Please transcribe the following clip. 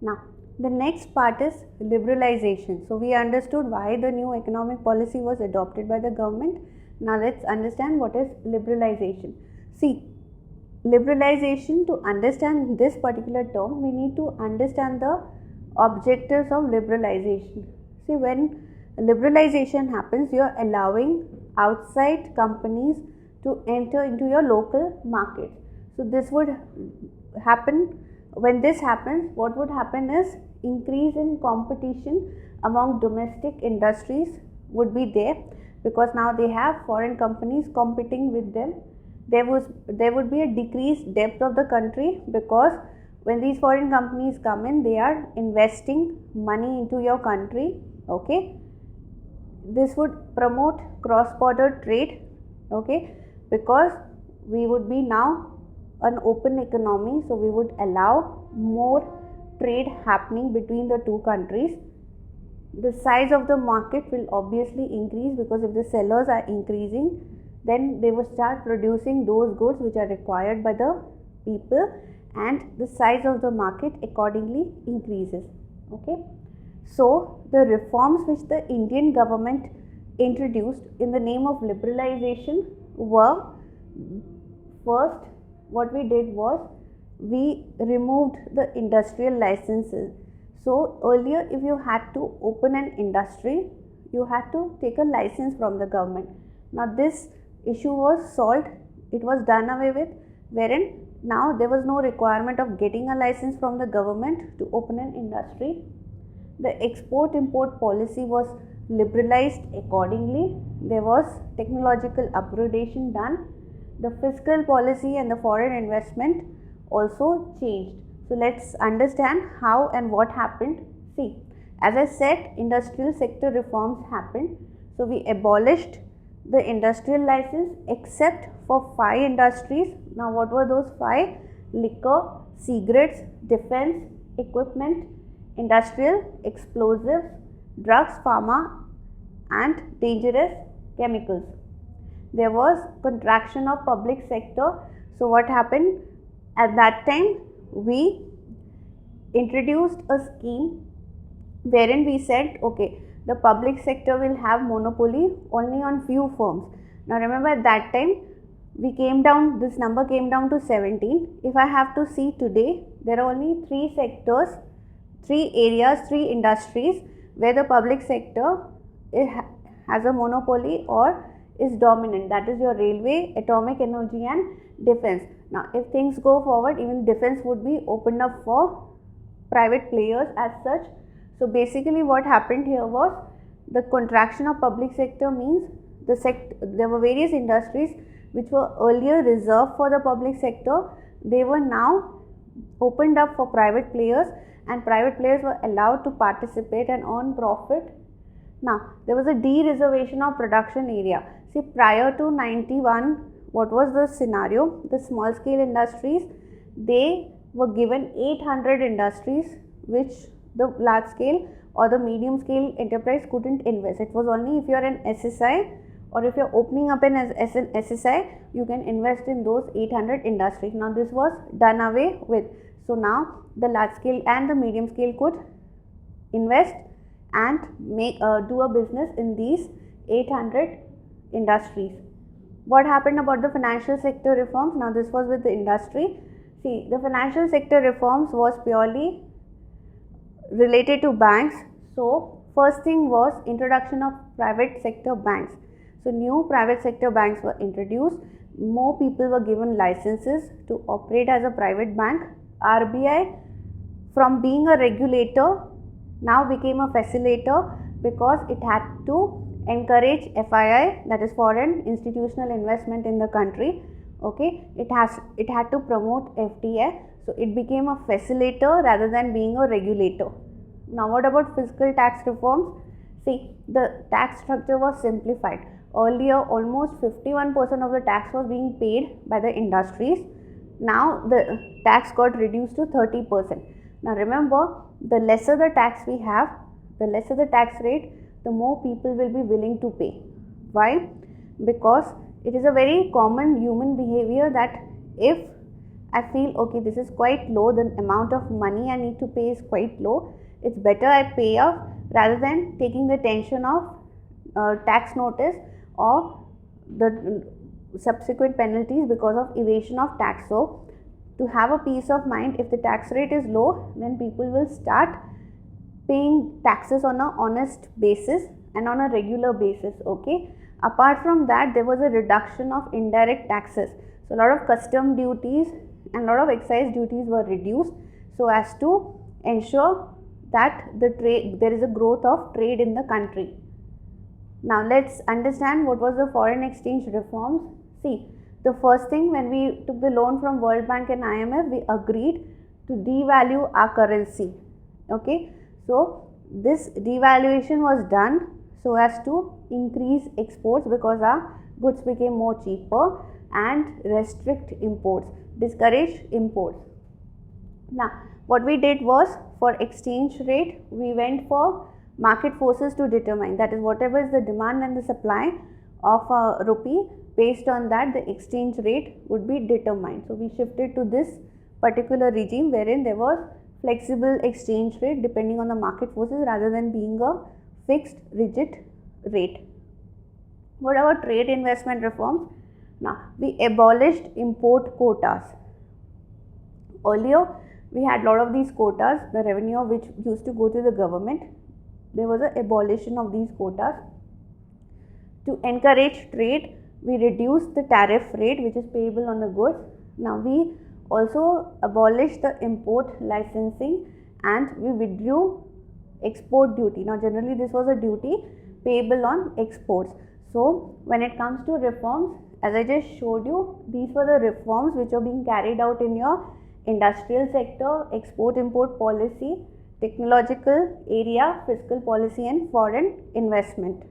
Now, the next part is liberalization. So, we understood why the new economic policy was adopted by the government. Now, let's understand what is liberalization. See, liberalization, to understand this particular term, we need to understand the objectives of liberalization. See, when liberalization happens, you are allowing outside companies to enter into your local market. So, this would happen. When this happens, what would happen is increase in competition among domestic industries would be there, because now they have foreign companies competing with them. There would be a decreased depth of the country, because when these foreign companies come in, they are investing money into your country. Okay, this would promote cross-border trade. Okay, because we would be now an open economy, so we would allow more trade happening between the two countries. The size of the market will obviously increase, because if the sellers are increasing, then they will start producing those goods which are required by the people, and the size of the market accordingly increases. Okay, so the reforms which the Indian government introduced in the name of liberalization were, first, what we did was we removed the industrial licenses. So earlier, if you had to open an industry, you had to take a license from the government. Now this issue was solved, it was done away with, wherein now there was no requirement of getting a license from the government to open an industry. The export-import policy was liberalized accordingly. There was technological upgradation done. The fiscal policy and the foreign investment also changed. So let's understand how and what happened. See, as I said, industrial sector reforms happened. So we abolished the industrial license except for 5 industries. Now what were those 5? Liquor, cigarettes, defense, equipment, industrial, explosives, drugs, pharma, and dangerous chemicals. There was contraction of public sector. So what happened? At that time, we introduced a scheme wherein we said, okay, the public sector will have monopoly only on few firms. Now remember, at that time we came down, this number came down to 17. If I have to see today, there are only 3 sectors, 3 areas, 3 industries where the public sector has a monopoly or is dominant. That is your railway, atomic energy, and defense. Now if things go forward, even defense would be opened up for private players as such. So basically what happened here was, the contraction of public sector means there were various industries which were earlier reserved for the public sector. They were now opened up for private players, and private players were allowed to participate and earn profit. Now there was a de-reservation of production area. See, prior to 91, what was the scenario? The small scale industries, they were given 800 industries which the large scale or the medium scale enterprise couldn't invest. It was only if you are an SSI or if you are opening up an SSI, you can invest in those 800 industries. Now this was done away with. So now the large scale and the medium scale could invest and do a business in these 800 industries. What happened about the financial sector reforms? Now this was with the industry. See, the financial sector reforms was purely related to banks. So first thing was introduction of private sector banks. So new private sector banks were introduced. More people were given licenses to operate as a private bank. RBI, from being a regulator, now became a facilitator, because it had to encourage FII, that is foreign institutional investment in the country. Okay, it had to promote FDI, so it became a facilitator rather than being a regulator. Now what about fiscal tax reforms? See, the tax structure was simplified. Earlier, almost 51% of the tax was being paid by the industries. Now the tax got reduced to 30%. Now remember, the lesser the tax we have, the lesser the tax rate, the more people will be willing to pay. Why? Because it is a very common human behavior that if I feel okay, this is quite low, the amount of money I need to pay is quite low, it's better I pay off rather than taking the tension of tax notice or the subsequent penalties because of evasion of tax. So to have a peace of mind, if the tax rate is low, then people will start paying taxes on a honest basis and on a regular basis. Okay, apart from that, there was a reduction of indirect taxes. So a lot of custom duties and a lot of excise duties were reduced so as to ensure that there is a growth of trade in the country. Now let's understand what was the foreign exchange reforms. See, the first thing, when we took the loan from World Bank and IMF, we agreed to devalue our currency. Okay, so this devaluation was done so as to increase exports because our goods became more cheaper, and restrict imports, discourage imports. Now what we did was, for exchange rate, we went for market forces to determine, that is whatever is the demand and the supply of a rupee, based on that the exchange rate would be determined. So we shifted to this particular regime wherein there was flexible exchange rate depending on the market forces rather than being a fixed rigid rate. What about trade investment reforms? Now we abolished import quotas. Earlier we had a lot of these quotas, the revenue of which used to go to the government. There was an abolition of these quotas. To encourage trade, we reduced the tariff rate which is payable on the goods. Now we also abolished the import licensing and we withdrew export duty. Now generally this was a duty payable on exports. So when it comes to reforms, as I just showed you, these were the reforms which are being carried out in your industrial sector, export-import policy, technological area, fiscal policy and foreign investment.